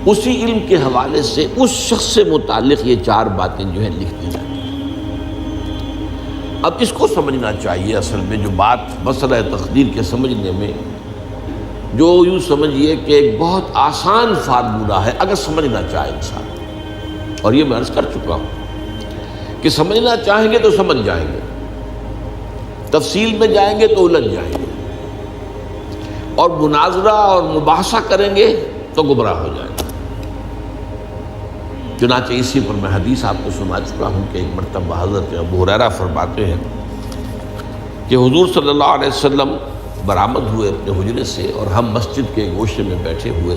اسی علم کے حوالے سے اس شخص سے متعلق یہ 4 باتیں جو ہیں لکھ دی جاتی ہیں۔ اب اس کو سمجھنا چاہیے، اصل میں جو بات مسئلہ تقدیر کے سمجھنے میں، جو یوں سمجھیے کہ ایک بہت آسان فارمولہ ہے اگر سمجھنا چاہے انسان، اور یہ میں عرض کر چکا ہوں کہ سمجھنا چاہیں گے تو سمجھ جائیں گے، تفصیل میں جائیں گے تو الجھ جائیں گے، اور مناظرہ اور مباحثہ کریں گے تو گمراہ ہو جائیں گے۔ چنانچہ اسی پر میں حدیث آپ کو سنا چکا ہوں کہ ایک مرتبہ حضرت ابو ہریرہ فرماتے ہیں کہ حضور صلی اللہ علیہ وسلم برآمد ہوئے اپنے حجرے سے، اور ہم مسجد کے گوشے میں بیٹھے ہوئے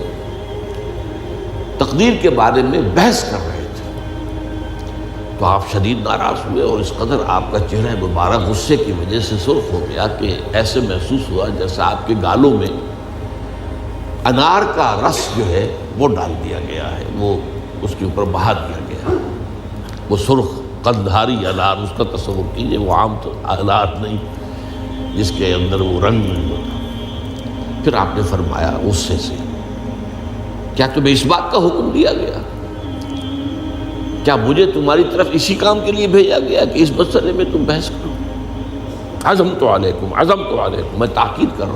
تقدیر کے بارے میں بحث کر رہے تھے، تو آپ شدید ناراض ہوئے، اور اس قدر آپ کا چہرہ مبارک غصے کی وجہ سے سرخ ہو گیا کہ ایسے محسوس ہوا جیسا آپ کے گالوں میں انار کا رس جو ہے وہ ڈال دیا گیا ہے، وہ اس کے اوپر بہا دیا گیا، وہ سرخ قندھاری انار، اس کا تصور کیجئے، وہ عام تو انار نہیں جس کے اندر وہ رنگ نہیں ہوتا۔ پھر آپ نے فرمایا غصے سے، کیا تمہیں اس بات کا حکم دیا گیا؟ کیا مجھے تمہاری طرف اسی کام کے لیے بھیجا گیا کہ اس مسئلے میں تم بحث کرو؟ عزمت علیکم، میں تاکید کر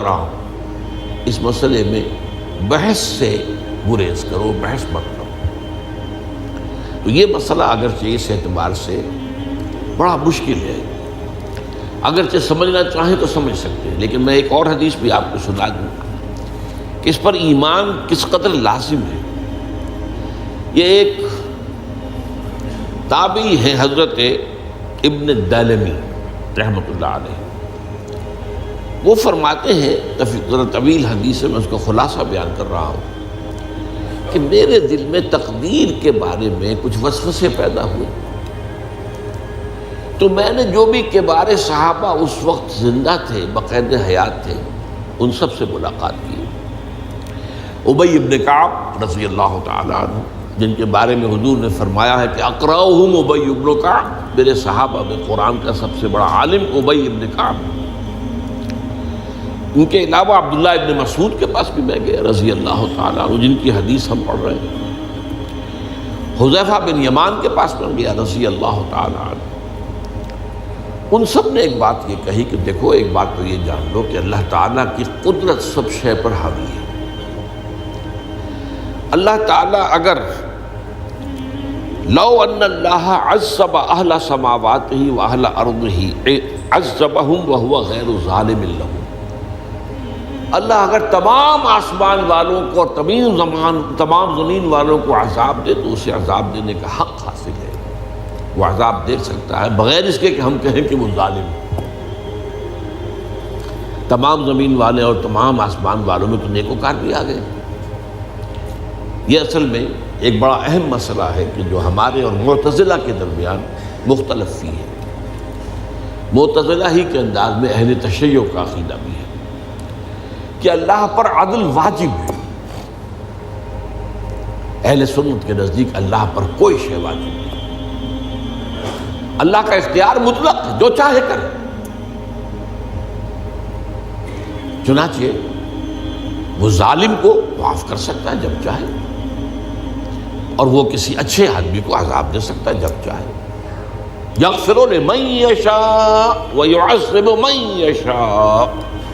رہا ہوں اس مسئلے میں بحث سے گریز کرو، بحث مت کرو۔ تو یہ مسئلہ اگرچہ اس اعتبار سے بڑا مشکل ہے، اگرچہ سمجھنا چاہیں تو سمجھ سکتے ہیں، لیکن میں ایک اور حدیث بھی آپ کو سنا دوں کہ اس پر ایمان کس قدر لازم ہے۔ یہ ایک تابعی ہے حضرت ابن الدیلمی رحمۃ اللہ علیہ، وہ فرماتے ہیں، ذرا طویل حدیث ہے، میں اس کا خلاصہ بیان کر رہا ہوں، کہ میرے دل میں تقدیر کے بارے میں کچھ وسوسے پیدا ہوئے، تو میں نے جو بھی کبار صحابہ اس وقت زندہ تھے، بقید حیات تھے، ان سب سے ملاقات کی۔ ابی ابن کعب رضی اللہ تعالیٰ عنہ، جن کے بارے میں حضور نے فرمایا ہے کہ اقرأہم ابی ابن کعب، میرے صحابہ میں قرآن کا سب سے بڑا عالم ابی ابن کعب۔ ان کے علاوہ عبداللہ ابن مسعود کے پاس بھی میں گیا رضی اللہ تعالیٰ عنہ، جن کی حدیث ہم پڑھ رہے ہیں۔ حذیفہ بن یمان کے پاس میں گیا رضی اللہ تعالیٰ عنہ۔ ان سب نے ایک بات یہ کہی کہ دیکھو، ایک بات تو یہ جان لو کہ اللہ تعالیٰ کی قدرت سب شے پر حاوی ہے۔ اللہ تعالیٰ اگر لو ان اللہ عذب اہل سماواتہ و اہل ارضہ عذبہم وہو غیر ظالم لہم، اللہ اگر تمام آسمان والوں کو اور تمام زمین والوں کو عذاب دے تو اسے عذاب دینے کا حق حاصل ہے، وہ عذاب دے سکتا ہے بغیر اس کے کہ ہم کہیں کہ وہ ظالم ہے۔ تمام زمین والے اور تمام آسمان والوں میں تو نیکوکار بھی آ گئے۔ یہ اصل میں ایک بڑا اہم مسئلہ ہے کہ جو ہمارے اور معتزلہ کے درمیان مختلف فی ہے۔ معتزلہ ہی کے انداز میں اہل تشیع کا عقیدہ بھی ہے کہ اللہ پر عدل واجب ہے، اہل سنت کے نزدیک اللہ پر کوئی شے واجب نہیں، اللہ کا اختیار مطلق ہے، جو چاہے کرے۔ چنانچہ وہ ظالم کو معاف کر سکتا ہے جب چاہے، اور وہ کسی اچھے آدمی کو عذاب دے سکتا ہے جب چاہے۔ یغفر لمن یشاء ویعذب من یشاء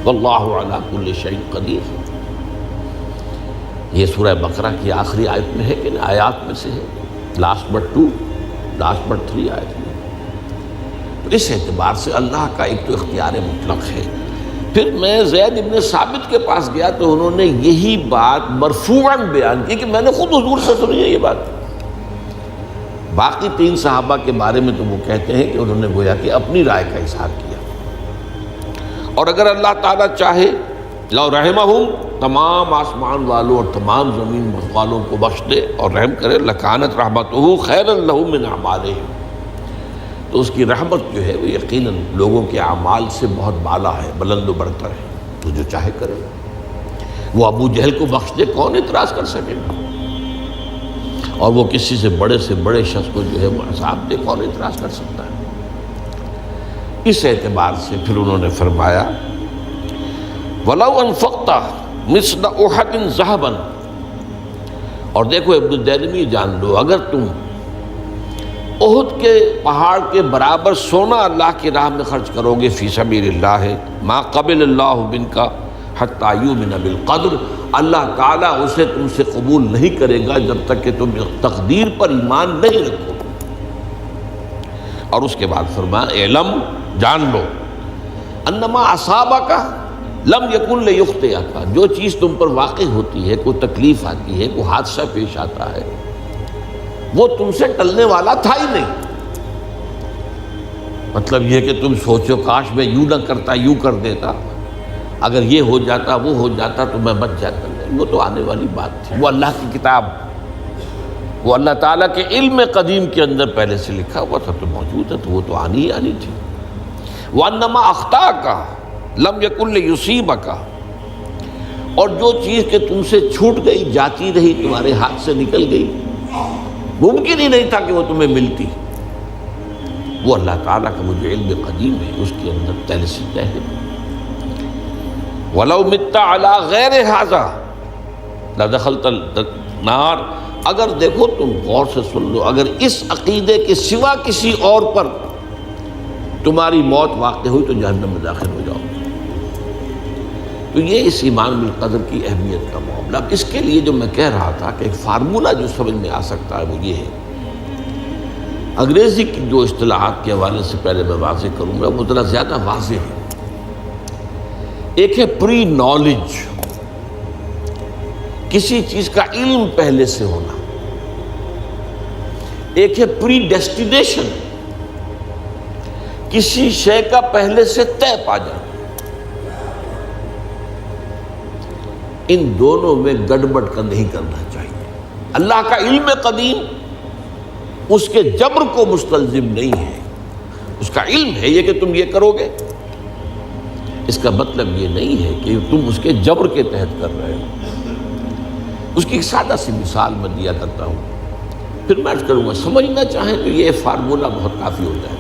واللہ علی کل شیء قدیر۔ یہ سورہ بقرہ کی آخری آیت میں ہے کہ آیات میں سے ہے، لاسٹ بٹ 3 آیت میں۔ تو اس اعتبار سے اللہ کا ایک تو اختیار مطلق ہے۔ پھر میں زید ابن ثابت کے پاس گیا تو انہوں نے یہی بات مرفوعاً بیان کی کہ میں نے خود حضور سے سنی ہے یہ بات۔ باقی 3 صحابہ کے بارے میں تو وہ کہتے ہیں کہ انہوں نے گویا کہ اپنی رائے کا اظہار کیا، اور اگر اللہ تعالیٰ چاہے لو رحمہم، تمام آسمان والوں اور تمام زمین والوں کو بخش دے اور رحم کرے، لکانت رحمتہ خیرا لہم من اعمالہم، تو اس کی رحمت جو ہے وہ یقیناً لوگوں کے اعمال سے بہت بالا ہے، بلند و برتر ہے، تو جو چاہے کرے۔ وہ ابو جہل کو بخش دے، کون اعتراض کر سکے گا؟ اور وہ کسی سے بڑے شخص کو جو ہے وہ عذاب دے، کون اعتراض کر سکتا ہے؟ اس اعتبار سے پھر انہوں نے فرمایا وَلَوْ أَنفَقْتَ مِثْلَ أُحَدٍ ذَهَبًا اور دیکھو ابن الدیلمی جان لو، اگر تم احد کے پہاڑ کے برابر سونا اللہ کی راہ میں خرچ کرو گے فی سبیل اللہ، ما قبل اللہ منک حتی یؤمن بالقدر، اللہ تعالیٰ اسے تم سے قبول نہیں کرے گا جب تک کہ تم تقدیر پر ایمان نہیں رکھو۔ اور اس کے بعد فرمایا اعلم، جان لو، انما اصابک لم یکن لیخطئک، جو چیز تم پر واقع ہوتی ہے، کوئی تکلیف آتی ہے، کوئی حادثہ پیش آتا ہے، وہ تم سے ٹلنے والا تھا ہی نہیں۔ مطلب یہ کہ تم سوچو کاش میں یوں نہ کرتا، یوں کر دیتا، اگر یہ ہو جاتا، وہ ہو جاتا تو میں بچ جاتا، نہیں، وہ تو آنے والی بات تھی، وہ اللہ کی کتاب، وہ اللہ تعالیٰ کے علم قدیم کے اندر پہلے سے لکھا ہوا تھا، تو موجود ہے، تو وہ تو آنی ہی آنی تھی۔ وَأَنَّمَا أَخْطَأَكَ لَمْ يَكُنْ لِيُصِيبَكَ، اور جو چیز کہ تم سے چھوٹ گئی، جاتی رہی، تمہارے ہاتھ سے نکل گئی، ممکن ہی نہیں تھا کہ وہ تمہیں ملتی، وہ اللہ تعالیٰ کا وہ جو علم قدیم ہے اس کے اندر پہلے سے طے ہے۔ وَلَوْ مِتَّ عَلَىٰ غَيْرِ هَٰذَا لَدَخَلْتَ النَّارَ، اگر دیکھو تم غور سے سن لو، اگر اس عقیدے کے سوا کسی اور پر تمہاری موت واقع ہوئی تو جہنم میں داخل ہو جاؤ۔ تو یہ اس ایمان بالقدر کی اہمیت کا معاملہ۔ اس کے لیے جو میں کہہ رہا تھا کہ ایک فارمولہ جو سمجھ میں آ سکتا ہے وہ یہ ہے، انگریزی کی جو اصطلاحات کے حوالے سے پہلے میں واضح کروں گا، وہ ذرا زیادہ واضح ہے۔ ایک ہے پری نالج، کسی چیز کا علم پہلے سے ہونا، ایک ہے پری ڈیسٹینیشن، کسی شے کا پہلے سے طے پا جانا۔ ان دونوں میں گڑبڑ کا نہیں کرنا چاہیے۔ اللہ کا علم قدیم اس کے جبر کو مستلزم نہیں ہے، اس کا علم ہے یہ کہ تم یہ کرو گے، اس کا مطلب یہ نہیں ہے کہ تم اس کے جبر کے تحت کر رہے ہو۔ اس کی ایک سادہ سی مثال میں دیا کرتا ہوں، پھر میں عرض کروں گا، سمجھنا چاہیں تو یہ فارمولہ بہت کافی ہو جائے۔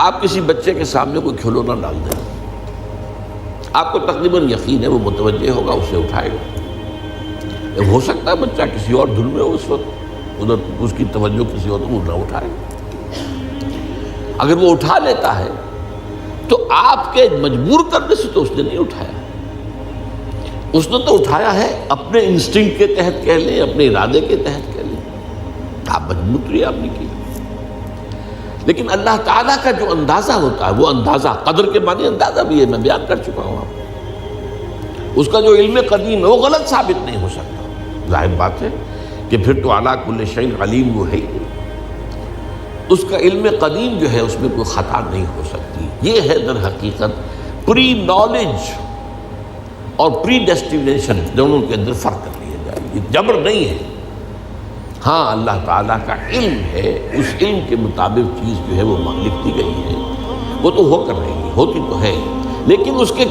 آپ کسی بچے کے سامنے کوئی کھلونا ڈال دیں، آپ کو تقریباً یقین ہے وہ متوجہ ہوگا، اسے اٹھائے گا۔ ہو سکتا ہے بچہ کسی اور دھن میں ہو اس وقت، ادھر اس کی توجہ کسی اور کو نہ اٹھائے۔ اگر وہ اٹھا لیتا ہے تو آپ کے مجبور کرنے سے تو اس نے نہیں اٹھایا، اس نے تو اٹھایا ہے اپنے انسٹنکٹ کے تحت کہہ لیں، اپنے ارادے کے تحت کہہ لیں، آپ مجبور تو آپ نے کی۔ لیکن اللہ تعالیٰ کا جو اندازہ ہوتا ہے، وہ اندازہ قدر کے معنی اندازہ بھی ہے، میں بیان کر چکا ہوں آپ کو۔ اس کا جو علم قدیم ہے وہ غلط ثابت نہیں ہو سکتا، ظاہر بات ہے کہ پھر تو اعلیٰ کل شیء علیم وہ ہے ہی، اس کا علم قدیم جو ہے اس میں کوئی خطا نہیں ہو سکتی۔ یہ ہے در حقیقت پری نالج اور پری ڈیسٹینیشن، دونوں کے اندر فرق کر لیا جائے، یہ جبر نہیں ہے۔ ہاں اللہ تعالیٰ کا علم ہے، اس علم کے مطابق چیز جو ہے وہ لکھتی گئی ہے، وہ تو ہو کر رہی ہے، ہوتی تو ہے، لیکن اس کے